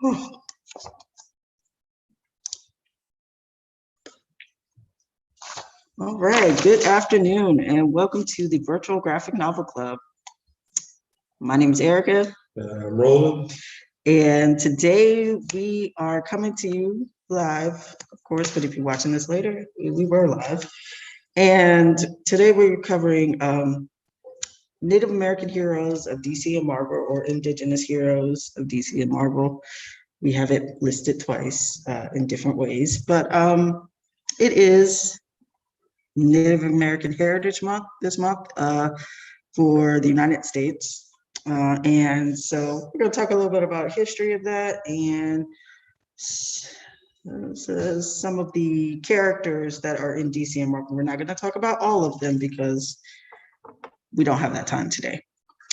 All right, good afternoon and welcome to the Virtual Graphic Novel Club. My name is Erica. I'm Roland. And today we are coming to you live, of course, but if you're watching this later, we were live. And today we're covering Native American heroes of DC and Marvel, or Indigenous heroes of DC and Marvel. We have it listed twice in different ways, but it is Native American Heritage Month this month for the United States. And so we're going to talk a little bit about history of that and some of the characters that are in DC and Marvel. We're not going to talk about all of them because we don't have that time today,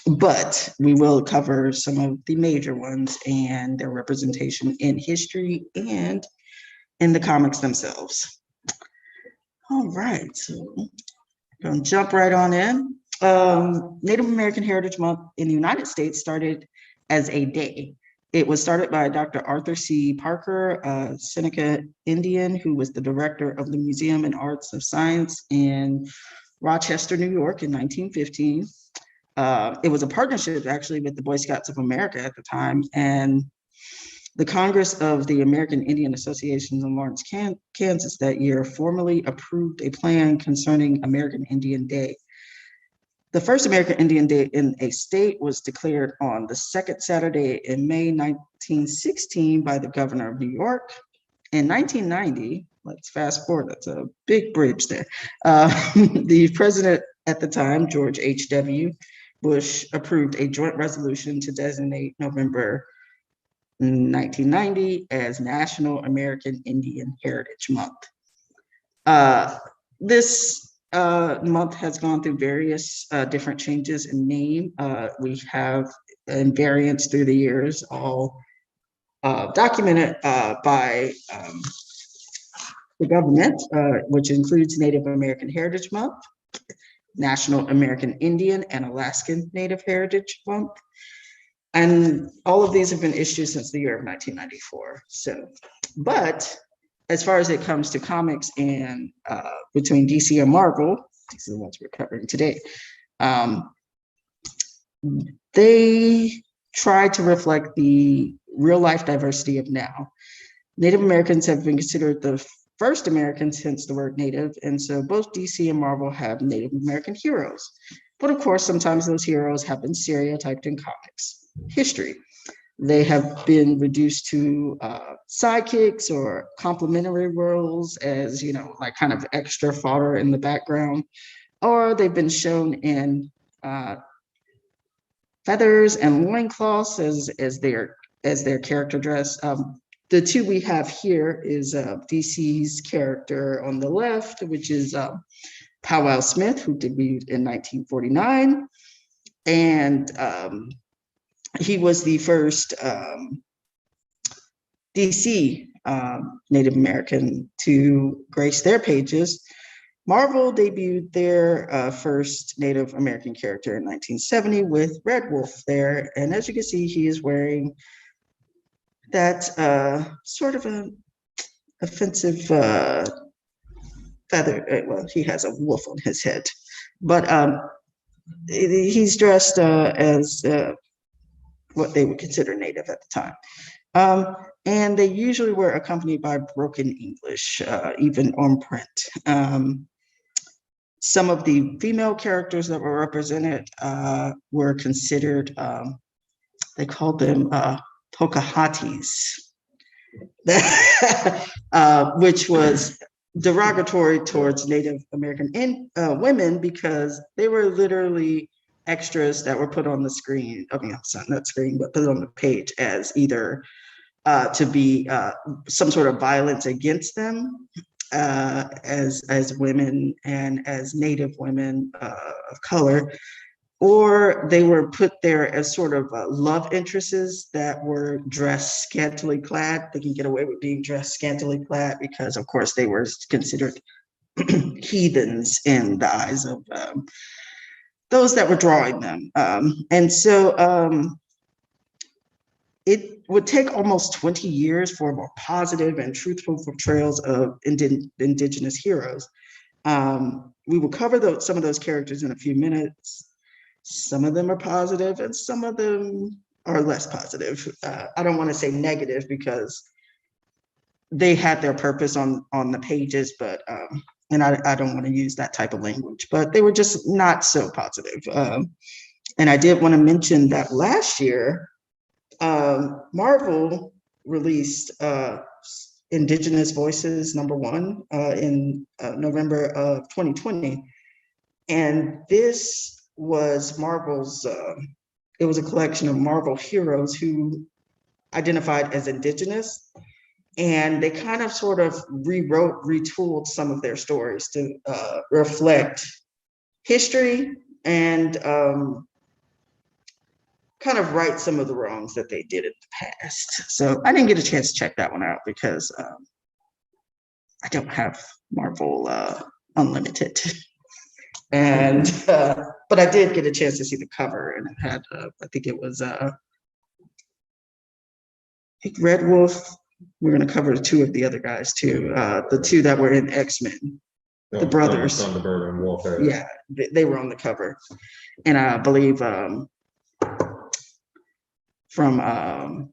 but we will cover some of the major ones and their representation in history and in the comics themselves. All right, so I'm going to jump right on in. Native American Heritage Month in the United States started as a day. It was started by Dr. Arthur C. Parker, a Seneca Indian who was the director of the Museum and Arts of Science in Rochester, New York in 1915. It was a partnership actually with the Boy Scouts of America at the time, and the Congress of the American Indian Associations in Lawrence, Kansas that year formally approved a plan concerning American Indian Day. The first American Indian Day in a state was declared on the second Saturday in May 1916 by the governor of New York. In 1990, let's fast forward, that's a big bridge there. The president at the time, George H.W. Bush, approved a joint resolution to designate November 1990 as National American Indian Heritage Month. This month has gone through various different changes in name. We have variants through the years, all documented by the government, which includes Native American Heritage Month, National American Indian and Alaskan Native Heritage Month. And all of these have been issued since the year of 1994. So, but as far as it comes to comics and between DC and Marvel, these are the ones we're covering today, they try to reflect the real life diversity of now. Native Americans have been considered the first Americans, hence the word Native, and so both DC and Marvel have Native American heroes. But of course, sometimes those heroes have been stereotyped in comics history. They have been reduced to sidekicks or complementary roles as, you know, like kind of extra fodder in the background, or they've been shown in feathers and loincloths as their character dress. The two we have here is DC's character on the left, which is Powwow Smith, who debuted in 1949. And he was the first DC Native American to grace their pages. Marvel debuted their first Native American character in 1970 with Red Wolf there. And as you can see, he is wearing that sort of an offensive feather. Well, he has a wolf on his head, but he's dressed as what they would consider Native at the time. And they usually were accompanied by broken English, even on print. Some of the female characters that were represented were considered, they called them Pocahontas, which was derogatory towards Native American women because they were literally extras that were put on the screen, I mean, not screen, but put on the page as either to be some sort of violence against them as women and as Native women of color, or they were put there as sort of love interests that were dressed scantily clad. They can get away with being dressed scantily clad because, of course, they were considered heathens in the eyes of those that were drawing them. And so it would take almost 20 years for more positive and truthful portrayals of indigenous heroes. We will cover some of those characters in a few minutes. Some of them are positive and some of them are less positive. I don't want to say negative because they had their purpose on the pages, but and I don't want to use that type of language, but they were just not so positive. And I did want to mention that last year, Marvel released Indigenous Voices #1 in November of 2020. And this was Marvel's, it was a collection of Marvel heroes who identified as Indigenous. And they kind of sort of retooled some of their stories to reflect history and kind of right some of the wrongs that they did in the past. So I didn't get a chance to check that one out because I don't have Marvel Unlimited. And but I did get a chance to see the cover, and it had I think it was I think Red Wolf. We're going to cover two of the other guys too. The two that were in XMen, the brothers. Thunderbird and Warfare. Yeah, they were on the cover, and I believe from Alpha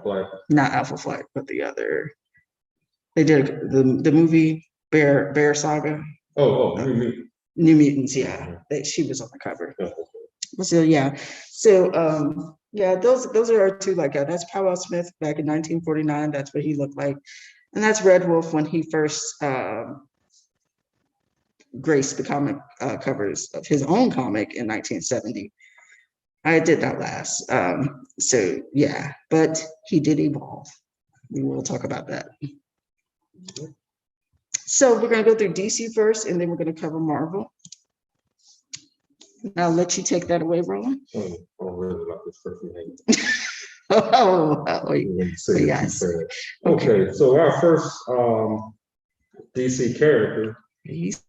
Flight. Not Alpha Flight, but the other. They did the movie Bear Saga. New Mutants. Yeah, she was on the cover. So yeah, so yeah, those are our two. Like that's Powell Smith back in 1949. That's what he looked like, and that's Red Wolf when he first graced the comic covers of his own comic in 1970. I did that last. So yeah, but he did evolve. We will talk about that. So we're going to go through DC first, and then we're going to cover Marvel. I'll let you take that away, Roland. I really like this person. Yes. Okay, so our first DC character is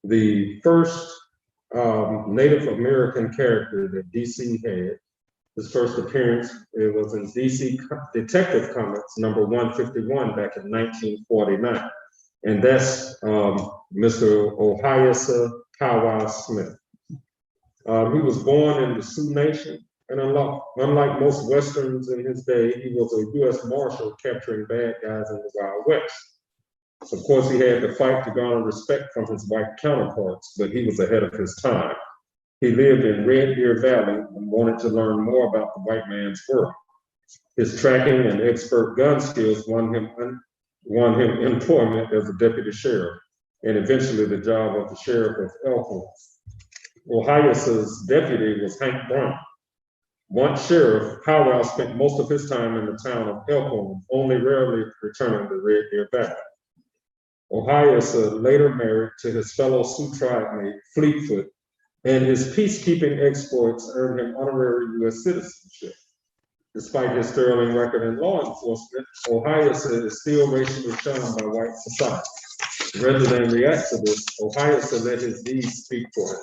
the first Native American character that DC had. His first appearance, it was in DC Detective Comics #151 back in 1949. And that's Mr. Ohara Powell Smith. He was born in the Sioux Nation, and unlike most Westerns in his day, he was a U.S. Marshal capturing bad guys in the Wild West. Of course, he had to fight to garner respect from his white counterparts, but he was ahead of his time. He lived in Red Deer Valley and wanted to learn more about the white man's world. His tracking and expert gun skills won him employment as a deputy sheriff, and eventually the job of the sheriff of Elkhorn. Ohio's deputy was Hank Brown. Once sheriff, Powell spent most of his time in the town of Elkhorn, only rarely returning to Red Deer Valley. Ohio later married to his fellow Sioux tribe mate, Fleetfoot, and his peacekeeping exploits earned him honorary U.S. citizenship. Despite his sterling record in law enforcement, Ohio is still racially shunned by white society. Rather than react to this, Ohio let his deeds speak for him.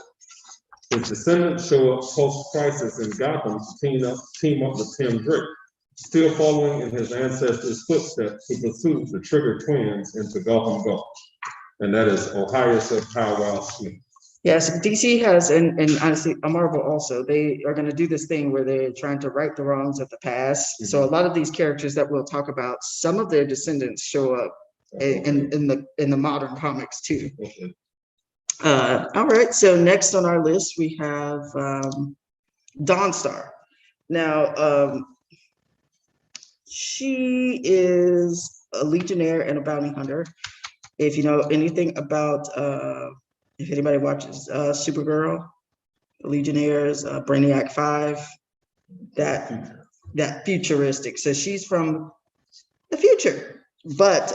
His descendants show up post-crisis in Gotham to team up with Tim Drake, still following in his ancestors' footsteps to pursue the Trigger twins into Gotham Gulch. And that is Ohio Powell Smith. Yes, DC has, and honestly, Marvel also, they are going to do this thing where they're trying to right the wrongs of the past. Mm-hmm. So a lot of these characters that we'll talk about, some of their descendants show up in the modern comics too. Okay. All right, so next on our list, we have Dawnstar. Now, she is a Legionnaire and a bounty hunter. If you know anything about, if anybody watches Supergirl, Legionnaires, Brainiac 5, that futuristic. So she's from the future. But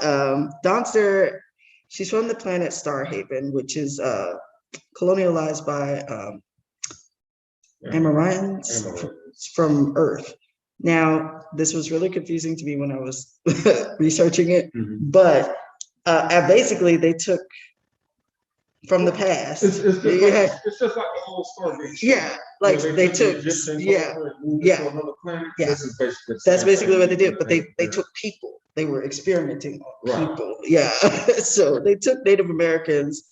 Dawnstar, she's from the planet Starhaven, which is colonialized by Amarians from Earth. Now, this was really confusing to me when I was researching it, but basically they took from the past. It's just like, Yeah, it's just like the whole Stargate. yeah, like Where they the took, Egyptians yeah, over and moved yeah. to another planet. Yeah. This is basically the That's same basically thing. what they did, but they Yeah. took people. They were experimenting on Right. people. Yeah. So they took Native Americans,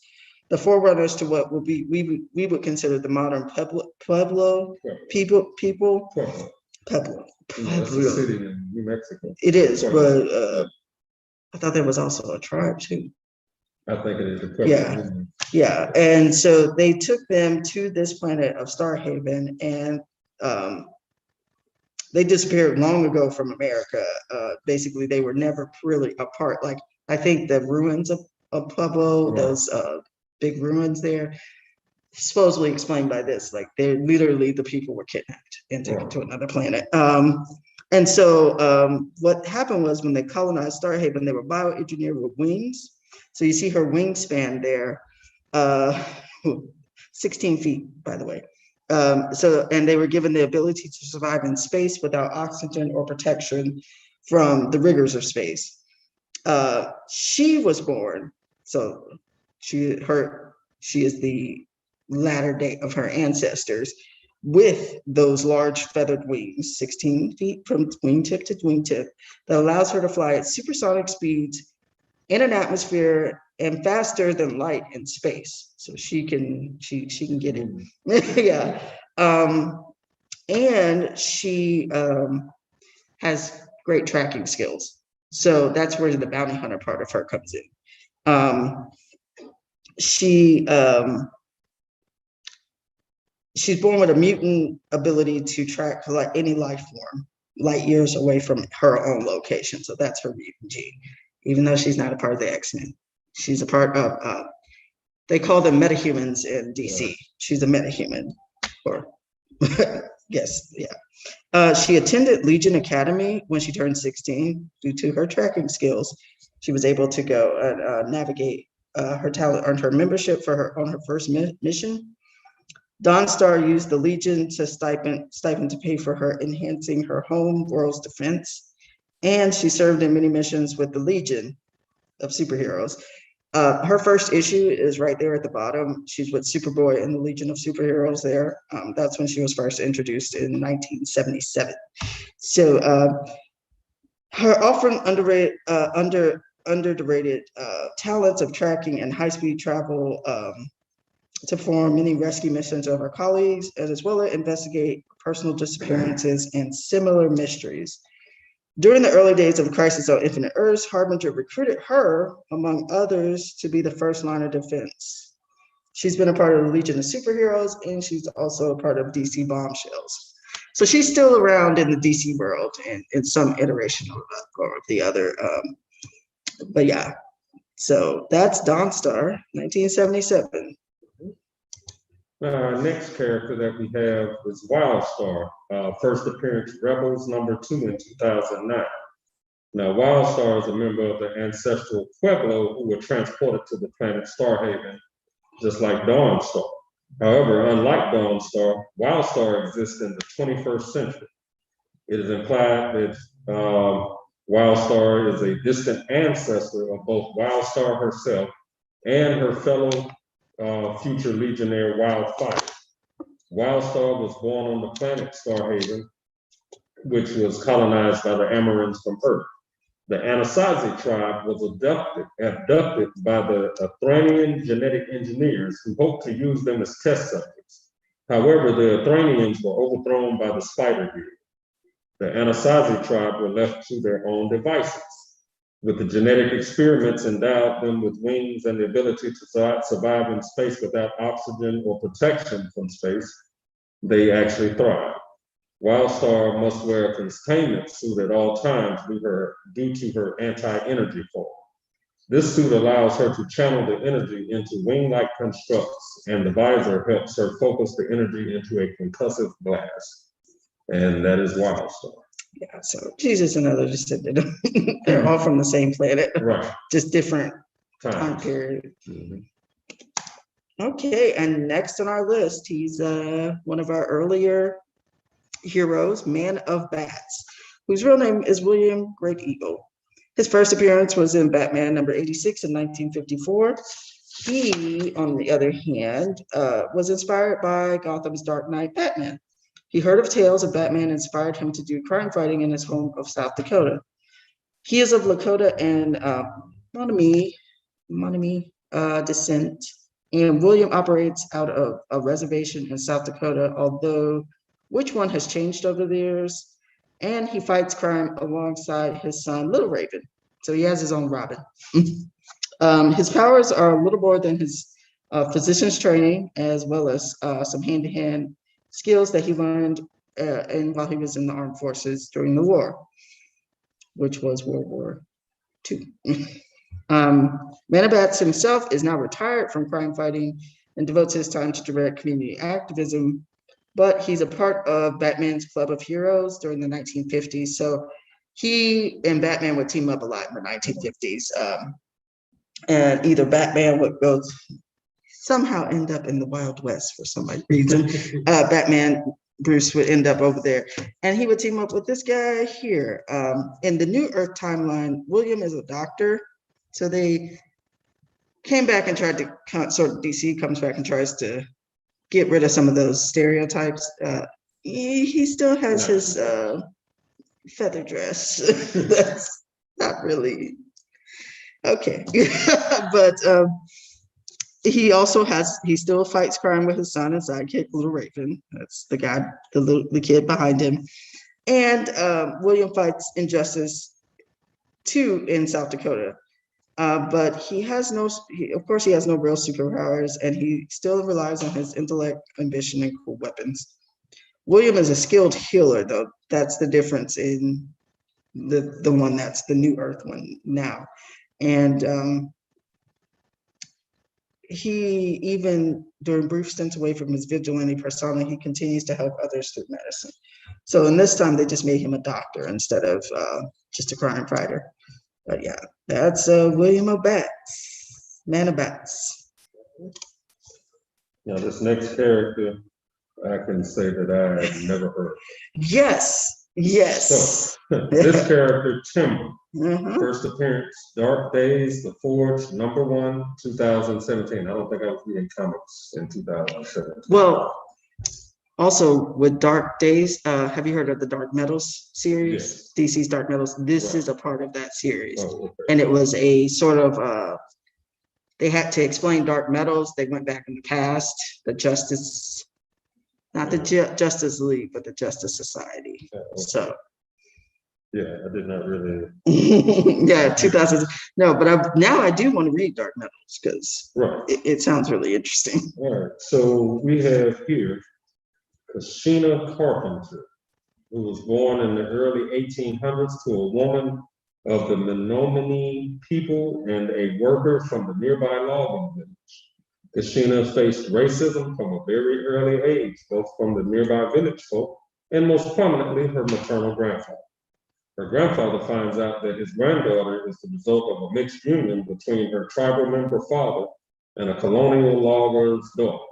the forerunners to what would be we would consider the modern Pueblo people. Pueblo. That's a city in New Mexico. It is, Pueblo. but I thought there was also a tribe too. I think it is the Pueblo. Yeah. Yeah. And so they took them to this planet of Starhaven, and they disappeared long ago from America. Basically, they were never really a part. Like, I think the ruins of Pueblo, Right. those big ruins there, supposedly explained by this. Like, they're literally, the people were kidnapped and taken to another planet. And so what happened was, when they colonized Starhaven, they were bioengineered with wings. So you see her wingspan there, 16 feet, by the way. And they were given the ability to survive in space without oxygen or protection from the rigors of space. She was born, so she is the latter date of her ancestors, with those large feathered wings, 16 feet from wingtip to wingtip, that allows her to fly at supersonic speeds in an atmosphere and faster than light in space. So she can get in. Yeah. And she has great tracking skills. So that's where the bounty hunter part of her comes in. She's born with a mutant ability to track like any life form light years away from her own location. So that's her mutant gene, even though she's not a part of the X-Men. She's a part of, they call them metahumans in DC. Yeah. She's a metahuman, or yes, yeah. She attended Legion Academy when she turned 16. Due to her tracking skills, she was able to go and navigate her talent, earned her membership on her first mission. Dawnstar used the Legion to stipend to pay for her enhancing her home world's defense, and she served in many missions with the Legion of Superheroes. Her first issue is right there at the bottom. She's with Superboy and the Legion of Superheroes there. That's when she was first introduced in 1977. So her often underrated talents of tracking and high-speed travel to perform many rescue missions of her colleagues, as well as investigate personal disappearances and similar mysteries. During the early days of Crisis on Infinite Earths, Harbinger recruited her, among others, to be the first line of defense. She's been a part of the Legion of Superheroes, and she's also a part of DC Bombshells. So she's still around in the DC world and in some iteration of the other. But yeah, so that's Dawnstar, 1977. Next character that we have is Wildstar, first appearance Rebels #2 in 2009. Now, Wildstar is a member of the ancestral Pueblo who were transported to the planet Starhaven, just like Dawnstar. However, unlike Dawnstar, Wildstar exists in the 21st century. It is implied that Wildstar is a distant ancestor of both Wildstar herself and her fellow future Legionnaire Wildfire. Wildstar was born on the planet Starhaven, which was colonized by the Amarans from Earth. The Anasazi tribe was abducted by the Athranian genetic engineers who hoped to use them as test subjects. However, the Athranians were overthrown by the Spider-Beard. The Anasazi tribe were left to their own devices. With the genetic experiments endowed them with wings and the ability to survive in space without oxygen or protection from space, they actually thrive. Wildstar must wear a containment suit at all times due to her anti-energy form. This suit allows her to channel the energy into wing-like constructs, and the visor helps her focus the energy into a concussive blast. And that is Wildstar. Yeah, so she's just another descendant. They're all from the same planet, right? Just different time period. Mm-hmm. Okay, and next on our list, he's one of our earlier heroes, Man of Bats, whose real name is William Great Eagle. His first appearance was in Batman #86 in 1954. He, on the other hand, was inspired by Gotham's Dark Knight Batman. He heard of tales of Batman inspired him to do crime fighting in his home of South Dakota. He is of Lakota and Monomi descent, and William operates out of a reservation in South Dakota, although which one has changed over the years. And he fights crime alongside his son, Little Raven. So he has his own Robin. His powers are a little more than his physician's training, as well as some hand-to-hand skills that he learned while he was in the armed forces during the war, which was World War II. Manabats himself is now retired from crime fighting and devotes his time to direct community activism, but he's a part of Batman's Club of Heroes during the 1950s. So he and Batman would team up a lot in the 1950s. And either Batman would go somehow end up in the Wild West for some reason. Batman, Bruce would end up over there. And he would team up with this guy here. In the New Earth timeline, William is a doctor. So they came back and tried to DC comes back and tries to get rid of some of those stereotypes. He still has his feather dress. That's not really okay. But he still fights crime with his son and sidekick, Little Raven. That's the guy, the kid behind him. And William fights injustice too in South Dakota. But he has no real superpowers, and he still relies on his intellect, ambition, and cool weapons. William is a skilled healer, though. That's the difference in the one that's the New Earth one now. And he, even during brief stints away from his vigilante persona, he continues to help others through medicine. So in this time, they just made him a doctor instead of just a crime fighter. But yeah, that's William O'Bats, Man of Bats. Now, this next character, I can say that I have never heard. Yes. So, this character, Timber, first appearance, Dark Days, The Forge, #1, 2017. I don't think I was reading comics in 2017. Well, also with Dark Days, have you heard of the Dark Metals series? Yes. DC's Dark Metals. This is a part of that series. Oh, okay. And it was a sort of, they had to explain Dark Metals. They went back in the past, the Justice, not the Justice League, but the Justice Society. Okay. So. Yeah, I did not really. Yeah, 2000. No, but now I do want to read Dark Metals because it sounds really interesting. All right, so we have here Kashina Carpenter, who was born in the early 1800s to a woman of the Menominee people and a worker from the nearby logging village. Kashina faced racism from a very early age, both from the nearby village folk and most prominently her maternal grandfather. Her grandfather finds out that his granddaughter is the result of a mixed union between her tribal member father and a colonial logger's daughter.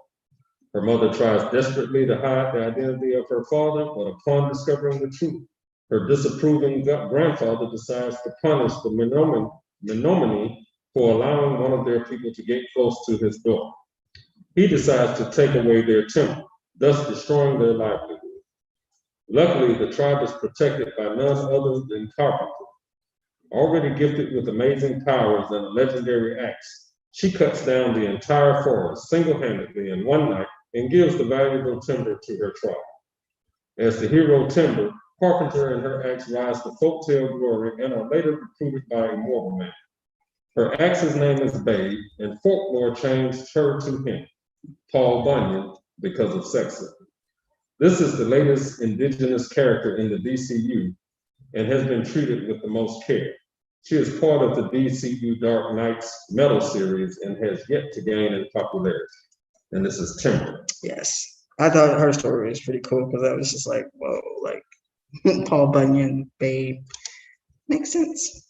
Her mother tries desperately to hide the identity of her father, but upon discovering the truth, her disapproving grandfather decides to punish the Menominee for allowing one of their people to get close to his daughter. He decides to take away their timber, thus destroying their livelihood. Luckily, the tribe is protected by none other than Carpenter. Already gifted with amazing powers and a legendary axe, she cuts down the entire forest single-handedly in one night and gives the valuable timber to her tribe. As the hero Timber, Carpenter and her axe rise to folktale glory and are later recruited by a mortal man. Her axe's name is Babe, and folklore changed her to him, Paul Bunyan, because of sexism. This is the latest indigenous character in the DCU and has been treated with the most care. She is part of the DCU Dark Knights Metal series and has yet to gain in popularity. And this is Timber. Yes. I thought her story was pretty cool because I was just like, whoa, like Paul Bunyan, Babe. Makes sense.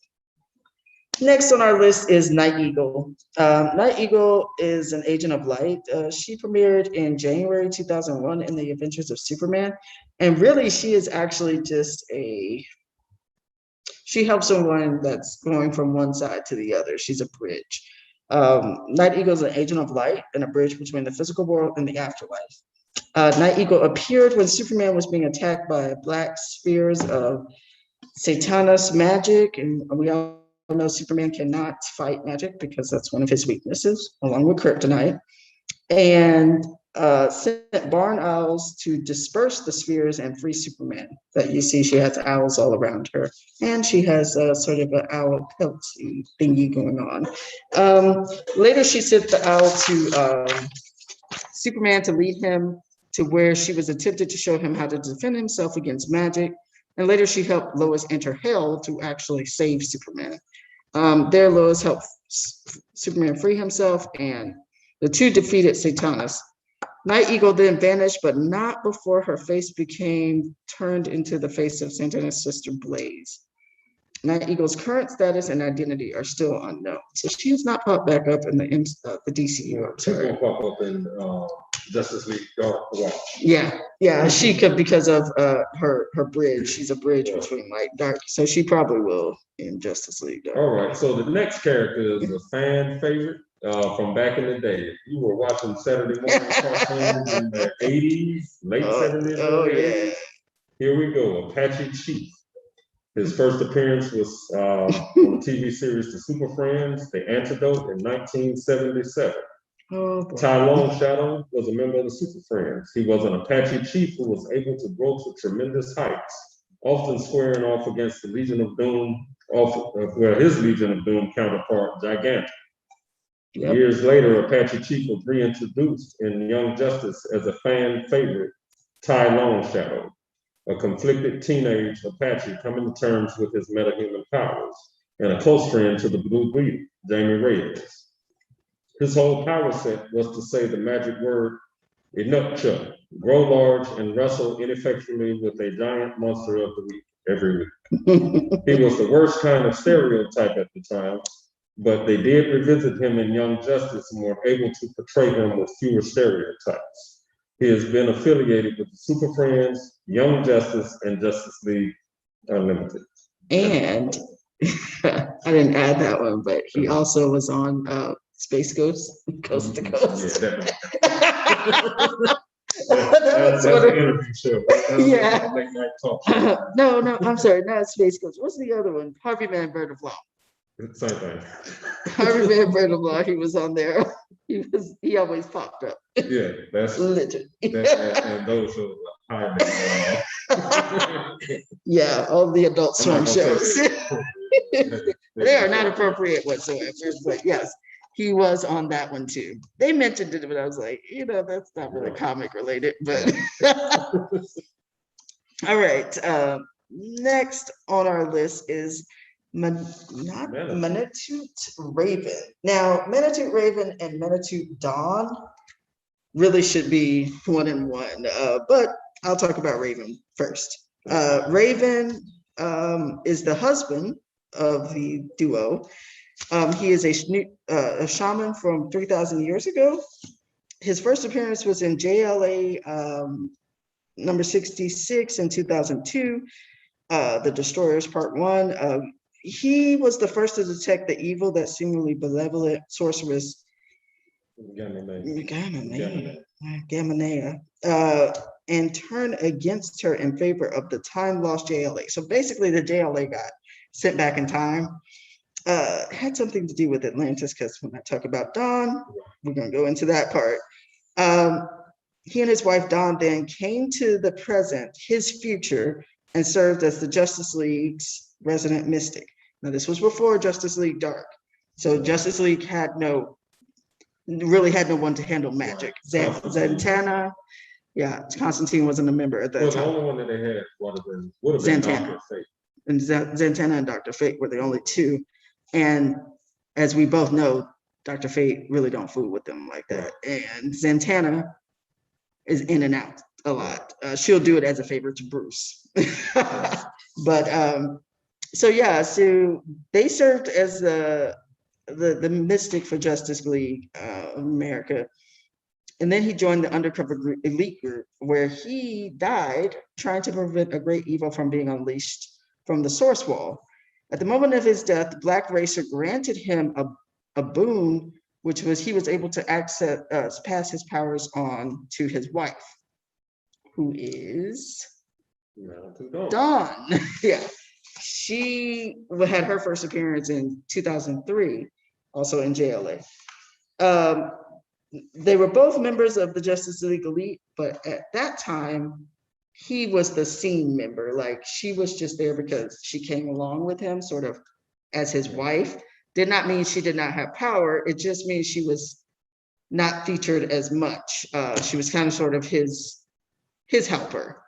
Next on our list is Night Eagle. Night Eagle is an agent of light. She premiered in January 2001 in The Adventures of Superman. And really, she is actually just she helps someone that's going from one side to the other. She's a bridge. Night Eagle is an agent of light and a bridge between the physical world and the afterlife. Night Eagle appeared when Superman was being attacked by black spheres of Satanus magic, and we all know Superman cannot fight magic because that's one of his weaknesses, along with kryptonite. And sent barn owls to disperse the spheres and free Superman. That you see, she has owls all around her, and she has sort of an owl peltsy thingy going on. Later, she sent the owl to Superman to lead him to where she was attempted to show him how to defend himself against magic. And later, she helped Lois enter Hell to actually save Superman. There, Lois helped Superman free himself, and the two defeated Satanus. Night Eagle then vanished, but not before her face became turned into the face of Santana's sister Blaze. Night Eagle's current status and identity are still unknown, so she has not popped back up in the DCU. She's gonna pop up in Justice League Dark. Yeah, she could because of her bridge. She's a bridge between light and dark, so she probably will in Justice League Dark. All right, so the next character is a fan favorite. From back in the day. If you were watching Saturday morning cartoons in the 80s, late 70s, early 80s, here we go, Apache Chief. His first appearance was on the TV series The Super Friends, The Antidote in 1977. Ty Longshadow was a member of the Super Friends. He was an Apache chief who was able to grow to tremendous heights, often squaring off against the Legion of Doom, his Legion of Doom counterpart, Gigantic. Yep. Years later, Apache Chief was reintroduced in Young Justice as a fan favorite, Ty Longshadow, a conflicted teenage Apache coming to terms with his metahuman powers, and a close friend to the Blue Beetle, Jamie Reyes. His whole power set was to say the magic word, Inukchuk, grow large and wrestle ineffectually with a giant monster of the week every week. He was the worst kind of stereotype at the time, but they did revisit him in Young Justice and were able to portray him with fewer stereotypes. He has been affiliated with the Super Friends, Young Justice, and Justice League Unlimited. And I didn't add that one, but he also was on Space Ghost, Coast to Coast. Yeah, definitely. That's an interview show. Yeah. No, I'm sorry, not Space Ghost. What's the other one? Harvey Man, Bird of Law. Same thing. Harvey Man, Bird of Law. He was on there. He always popped up. Yeah, that's legit. And those shows are high. Yeah, all the Adult Swim shows. They are not appropriate whatsoever. But yes, he was on that one too. They mentioned it, but I was like, that's not really comic related. But all right. Next on our list is Manitoot Raven. Now, Manitoot Raven and Manitoot Dawn really should be one and one, but I'll talk about Raven first. Raven is the husband of the duo. He is a shaman from 3,000 years ago. His first appearance was in JLA number 66 in 2002, The Destroyers Part 1. He was the first to detect the evil that seemingly benevolent sorceress Gamanea, and turn against her in favor of the time-lost JLA. So basically, the JLA got sent back in time. Had something to do with Atlantis, because when I talk about Dawn, we're going to go into that part. He and his wife Dawn then came to the present, his future, and served as the Justice League's resident mystic. Now, this was before Justice League Dark. So Justice League really had no one to handle magic. Zatanna, Constantine wasn't a member at that time. The only one that they had would have been Zatanna. Dr. Fate. And Zatanna and Dr. Fate were the only two. And as we both know, Dr. Fate really don't fool with them like that. And Zatanna is in and out a lot. She'll do it as a favor to Bruce. But so they served as the mystic for Justice League of America. And then he joined the undercover elite group, where he died trying to prevent a great evil from being unleashed from the source wall. At the moment of his death, the Black Racer granted him a boon which was he was able to pass his powers on to his wife, who is Dawn. Yeah, she had her first appearance in 2003, also in JLA. They were both members of the Justice League Elite, but at that time, he was the scene member. Like, she was just there because she came along with him, sort of as his wife. Did not mean she did not have power. It just means she was not featured as much. She was kind of sort of his helper,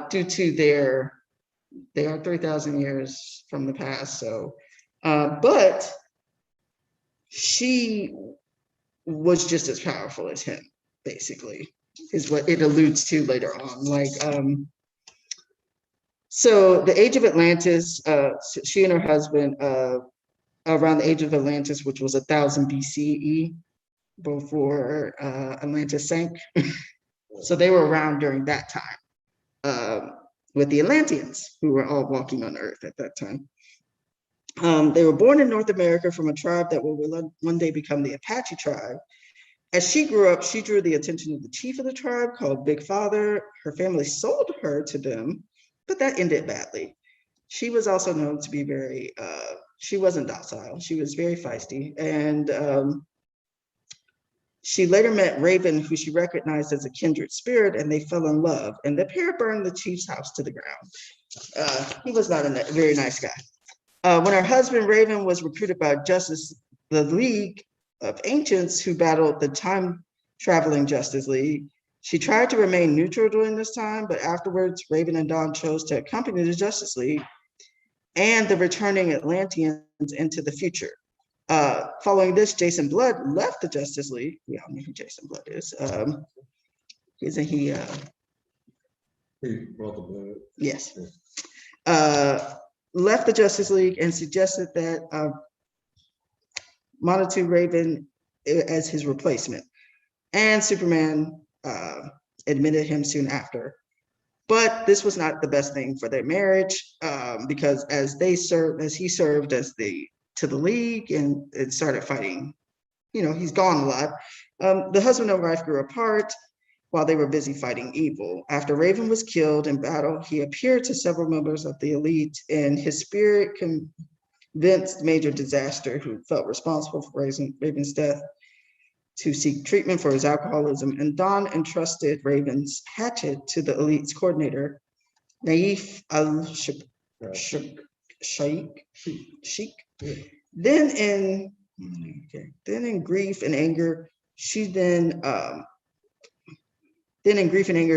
due to they are 3,000 years from the past. So, but she was just as powerful as him, basically, is what it alludes to later on. Like, so the Age of Atlantis, she and her husband, around the Age of Atlantis, which was 1000 BCE, before Atlantis sank. So they were around during that time, with the Atlanteans, who were all walking on Earth at that time. They were born in North America from a tribe that will one day become the Apache tribe. As she grew up, she drew the attention of the chief of the tribe, called Big Father. Her family sold her to them, but that ended badly. She was also known to be very, she wasn't docile. She was very feisty. And she later met Raven, who she recognized as a kindred spirit, and they fell in love. And the pair burned the chief's house to the ground. He was not a very nice guy. When her husband Raven was recruited by the League of Ancients, who battled the time-traveling Justice League, she tried to remain neutral during this time, but afterwards, Raven and Dawn chose to accompany the Justice League and the returning Atlanteans into the future. Following this, Jason Blood left the Justice League. We all know who Jason Blood is. Isn't he? Yes. Left the Justice League and suggested that Montague Raven as his replacement, and Superman admitted him soon after. But this was not the best thing for their marriage, because as he served as to the League and it started fighting, he's gone a lot. The husband and wife grew apart while they were busy fighting evil. After Raven was killed in battle, he appeared to several members of the elite, and his spirit convinced Major Disaster, who felt responsible for Raven's death, to seek treatment for his alcoholism, and Dawn entrusted Raven's hatchet to the elite's coordinator, Naif al-Sheikh. Then in grief and anger, she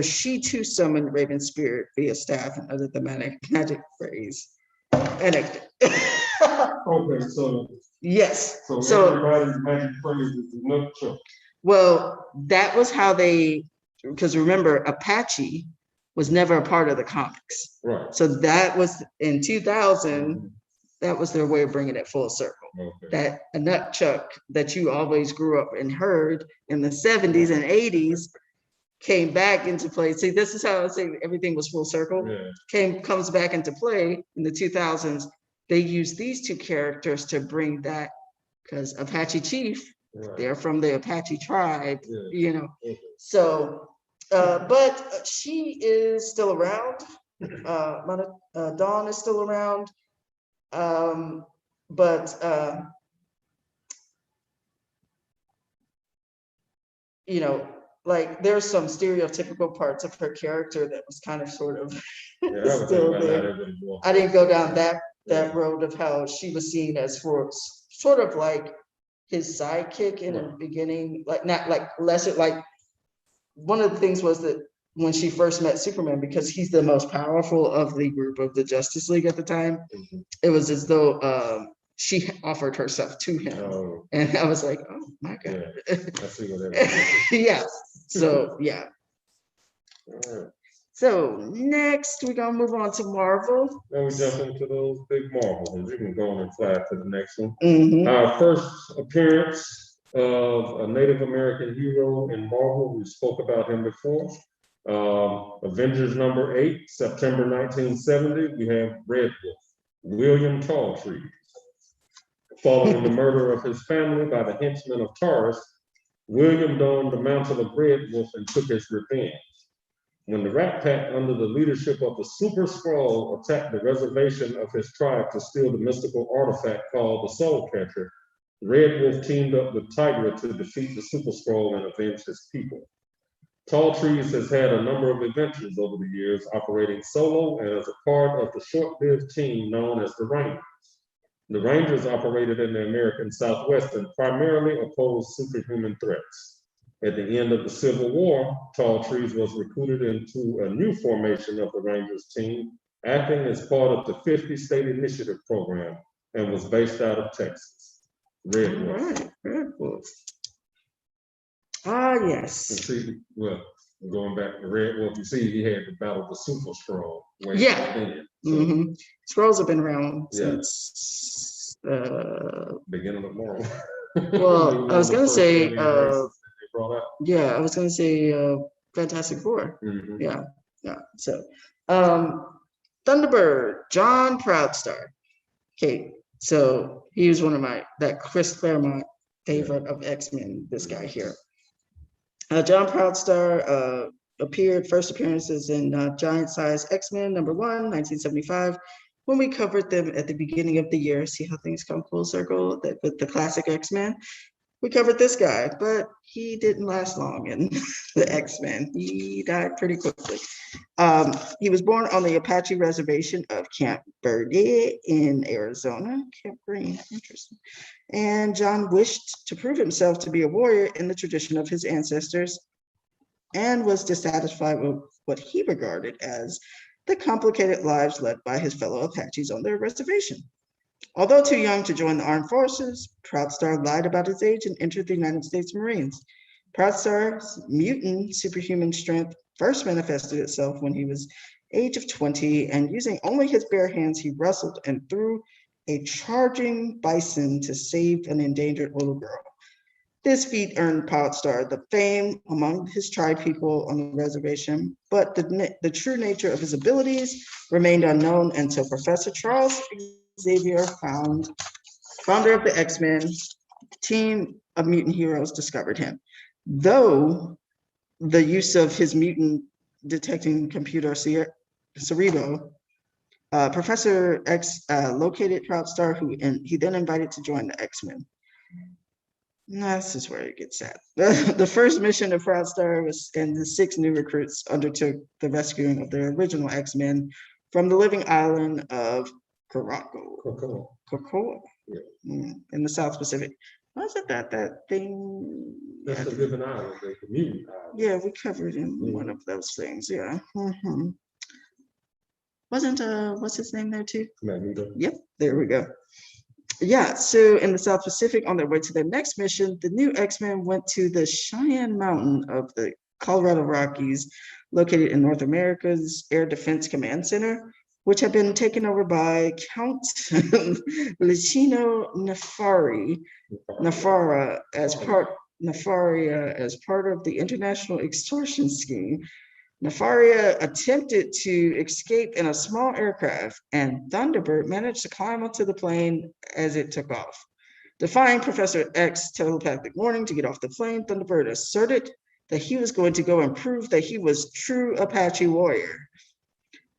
she too summoned Raven's spirit via staff and other thematic magic phrase. Okay, so yes. So everybody's magic phrase is enough choke. Well, that was how because remember, Apache was never a part of the comics. Right. So that was in 2000, that was their way of bringing it full circle. Okay. That a nutchuck that you always grew up and heard in the 70s and 80s came back into play. See, this is how I say everything was full circle. Yeah. Comes back into play in the 2000s. They used these two characters to bring that, because Apache Chief, right, they're from the Apache tribe, yeah, Okay. So, but she is still around. Dawn is still around. But like there's some stereotypical parts of her character that was kind of sort of still there. I didn't go down that road of how she was seen as for sort of like his sidekick in the beginning, like not like lesser, like one of the things was that when she first met Superman, because he's the most powerful of the group of the Justice League at the time, it was as though she offered herself to him. Oh. And I was like, oh my God. Yeah, I see what that is. Yeah. So yeah. All right. So next we're gonna move on to Marvel. Then we jump into those big Marvel ones. You can go on and fly to the next one. Mm-hmm. Our first appearance of a Native American hero in Marvel. We spoke about him before. Avengers number 8, September 1970. We have Red Wolf, William Talltree. Following the murder of his family by the henchmen of Taurus, William donned the mantle of Red Wolf and took his revenge. When the Rat Pack, under the leadership of the Super Skrull, attacked the reservation of his tribe to steal the mystical artifact called the Soul Catcher, Red Wolf teamed up with Tigra to defeat the Super Skrull and avenge his people. Tall Trees has had a number of adventures over the years, operating solo and as a part of the short-lived team known as the Rangers. The Rangers operated in the American Southwest and primarily opposed superhuman threats. At the end of the Civil War, Tall Trees was recruited into a new formation of the Rangers team, acting as part of the 50 State Initiative program, and was based out of Texas. Red Wolf. All right, Red Wolf. Ah, yes. You see, well, going back to Red Wolf, you see he had to battle the Super Skrull. Yeah. So, Scrolls have been around Yeah. since beginning of Marvel. well, I was gonna say brought out. yeah, I was gonna say Fantastic Four. Mhm. Yeah. So Thunderbird, John Proudstar. Okay, so he was one of that Chris Claremont favorite of X-Men, this guy here. John Proudstar first appearances in Giant Size X-Men #1, 1975, when we covered them at the beginning of the year. See how things come full circle with the classic X-Men. We covered this guy, but he didn't last long in the X-Men. He died pretty quickly. He was born on the Apache reservation of Camp Verde in Arizona. Camp Green, interesting. And John wished to prove himself to be a warrior in the tradition of his ancestors and was dissatisfied with what he regarded as the complicated lives led by his fellow Apaches on their reservation. Although too young to join the armed forces, Proudstar lied about his age and entered the United States Marines. Proudstar's mutant superhuman strength first manifested itself when he was age of 20, and using only his bare hands, he wrestled and threw a charging bison to save an endangered little girl. This feat earned Proudstar the fame among his tribe people on the reservation, but the true nature of his abilities remained unknown until Professor Charles Xavier, founder of the X-Men, team of mutant heroes, discovered him. Though the use of his mutant detecting computer Cerebro, Professor X located Proudstar, who he then invited to join the X-Men. This is where it gets sad. The first mission of Proudstar was, and the 6 new recruits undertook the rescuing of the original X-Men from the living island of Cocoa, in the South Pacific. Wasn't that thing? That's the living island, the mutant island. Yeah, we covered in one of those things. Yeah. Wasn't what's his name there too? Magneto. Yep, there we go. Yeah, so in the South Pacific, on their way to their next mission, the new X-Men went to the Cheyenne Mountain of the Colorado Rockies, located in North America's Air Defense Command Center, which had been taken over by Count Licino Nefara as part of the international extortion scheme. Nefaria attempted to escape in a small aircraft, and Thunderbird managed to climb onto the plane as it took off. Defying Professor X's telepathic warning to get off the plane, Thunderbird asserted that he was going to go and prove that he was true Apache warrior.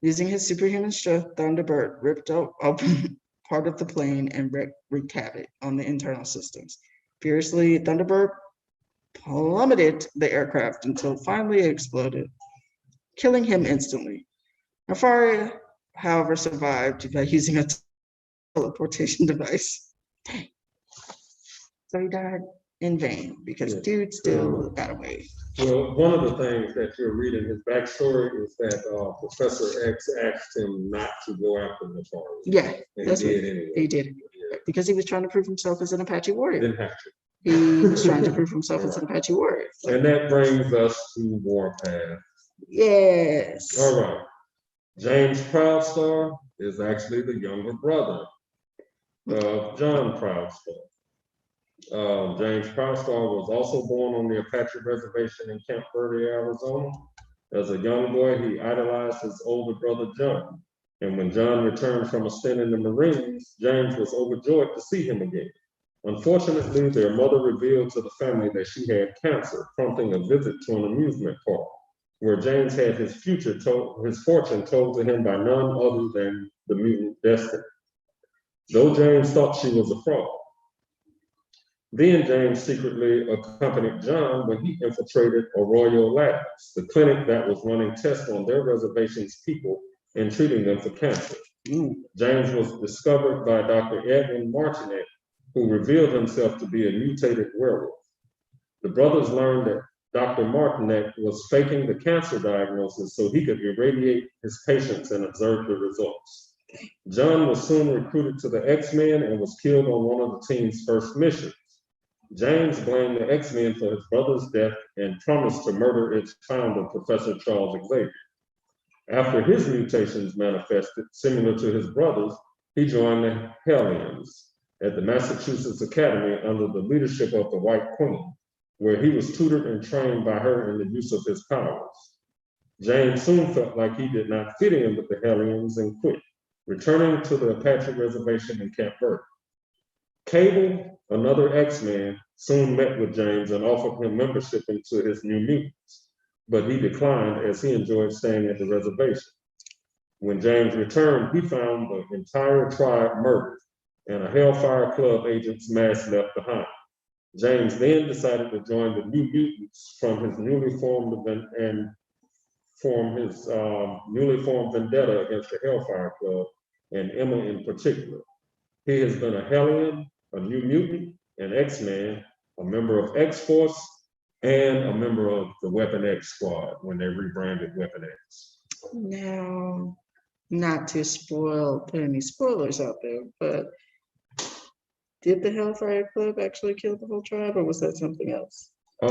Using his superhuman strength, Thunderbird ripped open part of the plane and wreaked havoc on the internal systems. Furiously, Thunderbird plummeted the aircraft until finally it exploded, killing him instantly. Nefaria, however, survived by using a teleportation device. Dang. So he died in vain because dude still got away. Well, one of the things that you're reading his backstory is that Professor X asked him not to go after Nefaria. Yeah, and that's he did right. anyway. He did because he was trying to prove himself as an Apache warrior. Didn't have to. He was trying to prove himself as an Apache warrior. And that brings us to Warpath. Yes. All right. James Proudstar is actually the younger brother of John Proudstar. James Proudstar was also born on the Apache reservation in Camp Verde, Arizona. As a young boy, he idolized his older brother, John. And when John returned from a stint in the Marines, James was overjoyed to see him again. Unfortunately, their mother revealed to the family that she had cancer, prompting a visit to an amusement park, where James had his fortune told to him by none other than the mutant Destiny. Though James thought she was a fraud. Then James secretly accompanied John when he infiltrated Arroyo Labs, the clinic that was running tests on their reservation's people and treating them for cancer. James was discovered by Dr. Edwin Martinet, who revealed himself to be a mutated werewolf. The brothers learned that Dr. Martinet was faking the cancer diagnosis so he could irradiate his patients and observe the results. John was soon recruited to the X-Men and was killed on one of the team's first missions. James blamed the X-Men for his brother's death and promised to murder its founder, Professor Charles Xavier. After his mutations manifested, similar to his brothers, he joined the Hellions at the Massachusetts Academy under the leadership of the White Queen, where he was tutored and trained by her in the use of his powers. James soon felt like he did not fit in with the Hellions and quit, returning to the Apache reservation in Camp Verde. Cable, another X-Man, soon met with James and offered him membership into his New Mutants, but he declined as he enjoyed staying at the reservation. When James returned, he found the entire tribe murdered and a Hellfire Club agent's mask left behind. James then decided to join the New Mutants from his newly formed vendetta against the Hellfire Club and Emma in particular. He has been a Hellion, a New Mutant, an X-Man, a member of X-Force, and a member of the Weapon X squad when they rebranded Weapon X. Now, not to put any spoilers out there, but did the Hellfire Club actually kill the whole tribe, or was that something else? It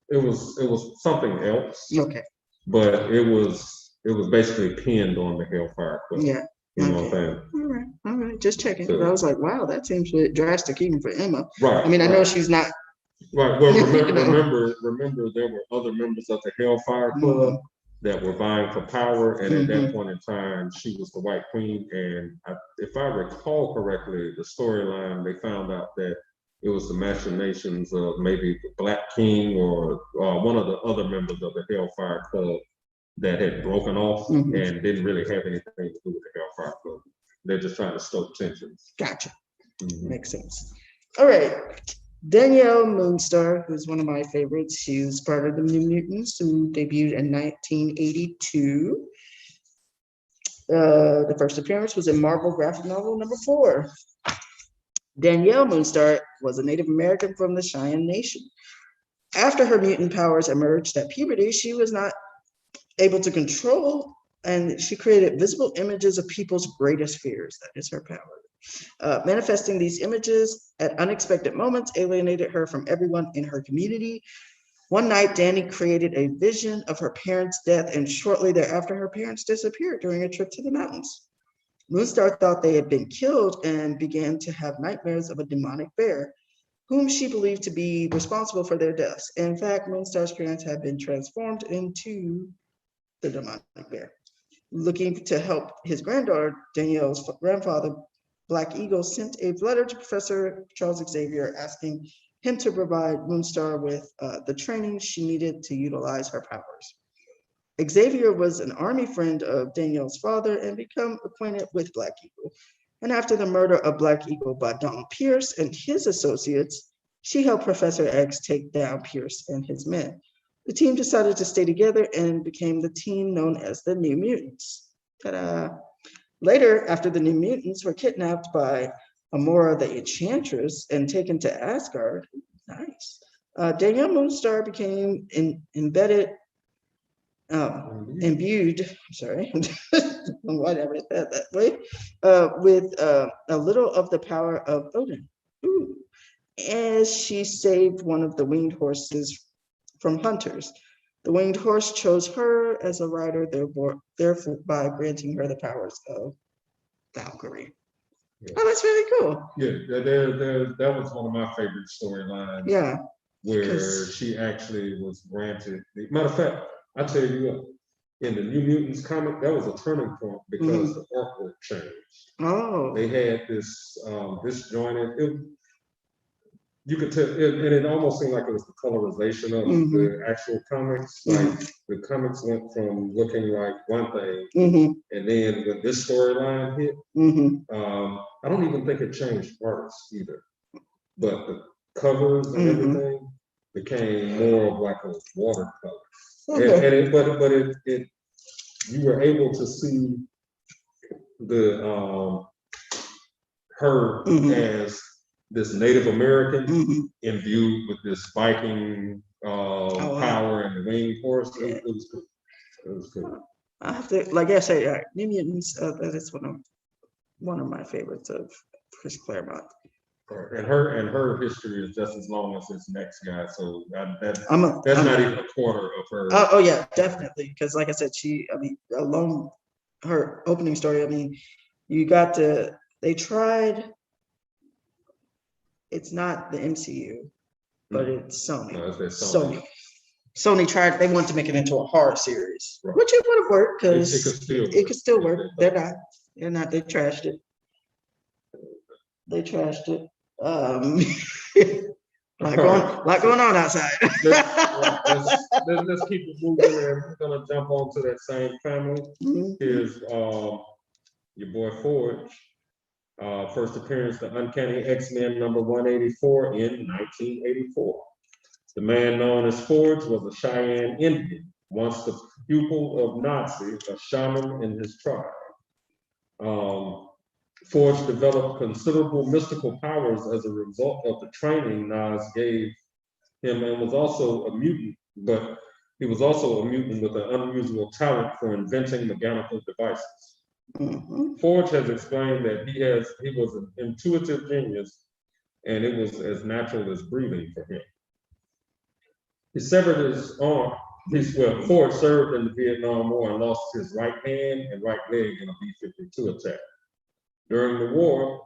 was something else. Okay. But it was basically pinned on the Hellfire Club. Yeah. You know what I'm saying? All right, just checking. So, I was like, wow, that seems really drastic even for Emma. Right. I mean, I know she's not. Right. Well, remember, there were other members of the Hellfire Club that were vying for power, and at that point in time, she was the White Queen. And if I recall correctly, the storyline, they found out that it was the machinations of maybe the Black King or one of the other members of the Hellfire Club that had broken off and didn't really have anything to do with the Hellfire Club. They're just trying to stoke tensions. Gotcha. Makes sense. All right. Danielle Moonstar, who's one of my favorites, she was part of the New Mutants, who debuted in 1982. The first appearance was in Marvel graphic novel #4. Danielle Moonstar was a Native American from the Cheyenne Nation. After her mutant powers emerged at puberty, she was not able to control, and she created visible images of people's greatest fears. That is her power. Manifesting these images at unexpected moments alienated her from everyone in her community. One night, Danny created a vision of her parents' death, and shortly thereafter, her parents disappeared during a trip to the mountains. Moonstar thought they had been killed and began to have nightmares of a demonic bear, whom she believed to be responsible for their deaths. In fact, Moonstar's parents had been transformed into the demonic bear. Looking to help his granddaughter, Danielle's grandfather, Black Eagle, sent a letter to Professor Charles Xavier asking him to provide Moonstar with the training she needed to utilize her powers. Xavier was an army friend of Danielle's father and became acquainted with Black Eagle. And after the murder of Black Eagle by Don Pierce and his associates, she helped Professor X take down Pierce and his men. The team decided to stay together and became the team known as the New Mutants. Ta-da! Later, after the New Mutants were kidnapped by Ohara the Enchantress and taken to Asgard, nice. Danielle Moonstar became imbued, sorry, why did I write that way, with a little of the power of Odin. Ooh. As she saved one of the winged horses from hunters. The winged horse chose her as a rider, therefore by granting her the powers of Valkyrie. Yeah. Oh, that's really cool. Yeah, that was one of my favorite storylines. Yeah. Where she actually was granted. Matter of fact, I tell you what, in the New Mutants comic, that was a turning point because the artwork changed. Oh. They had this disjointed. You could tell, and it almost seemed like it was the colorization of the actual comics. Like the comics went from looking like one thing, and then when this storyline hit, I don't even think it changed artists either. But the covers and everything became more of like a watercolor. Okay. But it you were able to see the her as this Native American imbued with this Viking power and the winged horse. It was good. It was good. I have to, like I say, New Mutants. That is one of my favorites of Chris Claremont. And her history is just as long as this next guy. So that's not even a quarter of her. Oh yeah, definitely. Because like I said, alone her opening story. I mean, they tried. It's not the MCU, but it's Sony. No, it's Sony. Sony tried. They wanted to make it into a horror series, which it would have worked because it could still work. They're not. They trashed it. Lot going on outside. Let's keep it moving, and we're gonna jump onto that same family. Here's your boy Forge. First appearance, the Uncanny X-Men number 184 in 1984. The man known as Forge was a Cheyenne Indian, once the pupil of Nazi, a shaman in his tribe. Forge developed considerable mystical powers as a result of the training Nas gave him, and was also a mutant, but he was also a mutant with an unusual talent for inventing mechanical devices. Forge has explained that he was an intuitive genius, and it was as natural as breathing for him. He severed his arm. Forge served in the Vietnam War and lost his right hand and right leg in a B-52 attack. During the war,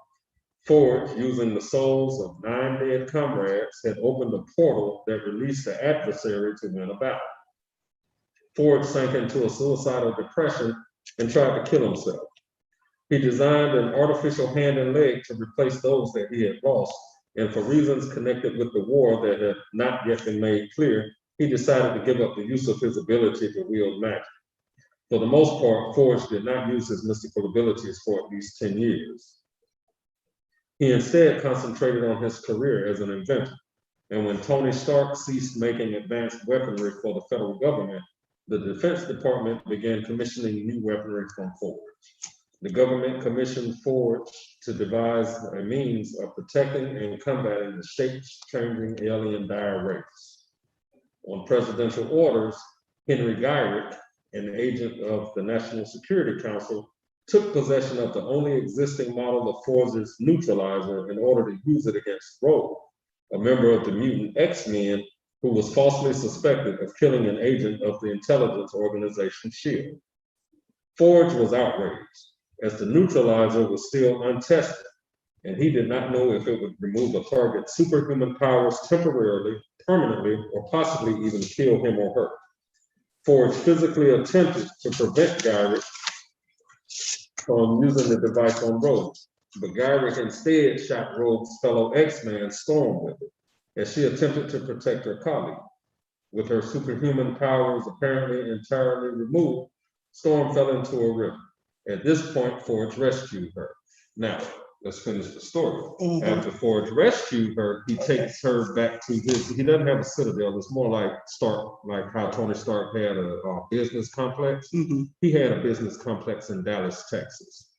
Forge, using the souls of 9 dead comrades, had opened a portal that released the adversary to win a battle. Forge sank into a suicidal depression and tried to kill himself. He designed an artificial hand and leg to replace those that he had lost, and for reasons connected with the war that had not yet been made clear, he decided to give up the use of his ability to wield magic. For the most part, Forge did not use his mystical abilities for at least 10 years. He instead concentrated on his career as an inventor, and when Tony Stark ceased making advanced weaponry for the federal government, the Defense Department began commissioning new weaponry from Forge. The government commissioned Forge to devise a means of protecting and combating the shape-changing alien dire race. On presidential orders, Henry Gyrick, an agent of the National Security Council, took possession of the only existing model of Forge's neutralizer in order to use it against Rogue, a member of the mutant X-Men who was falsely suspected of killing an agent of the intelligence organization SHIELD. Forge was outraged, as the neutralizer was still untested, and he did not know if it would remove a target's superhuman powers temporarily, permanently, or possibly even kill him or her. Forge physically attempted to prevent Gyrick from using the device on Rogue, but Gyrick instead shot Rogue's fellow X-Man Storm with it, as she attempted to protect her colleague. With her superhuman powers apparently entirely removed, Storm fell into a river. At this point, Forge rescued her. Now, let's finish the story. After Forge rescued her, he takes her back to he doesn't have a citadel, it's more like how Tony Stark had a business complex. He had a business complex in Dallas, Texas.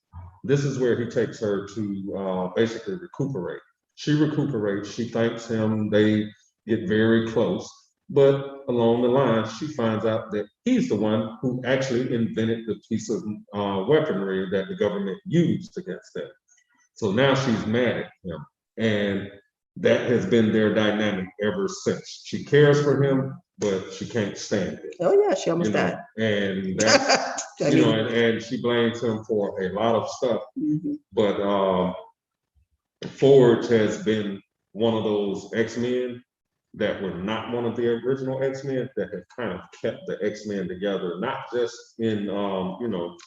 This is where he takes her to basically recuperate. She recuperates, she thanks him, they get very close. But along the line, she finds out that he's the one who actually invented the piece of weaponry that the government used against them. So now she's mad at him. And that has been their dynamic ever since. She cares for him, but she can't stand it. Oh yeah, she almost died. And that's, and she blames him for a lot of stuff. But Forge has been one of those X-Men that were not one of the original X-Men that have kind of kept the X-Men together, not just in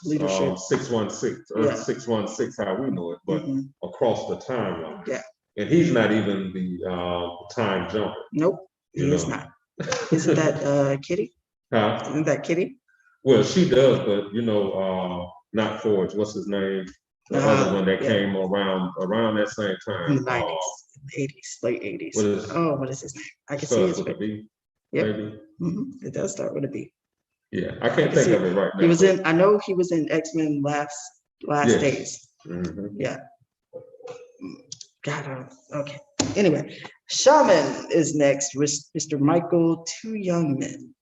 Leadership. 616 or Yeah. 616 how we know it, but across the timeline. Yeah. And he's not even the time jumper. Nope, he is not. Isn't that Kitty? Huh? Isn't that Kitty? Well, she does, but not Forge. What's his name? The other one that came around that same time. In the 90s, 80s, late 80s. What is his name? I can see his face. Yep. Maybe. It does start with a B. Yeah, I can't think of it right now. He was in. I know he was in X-Men last days. Yeah. Okay. Anyway, Shaman is next with Mr. Michael Two Young Men.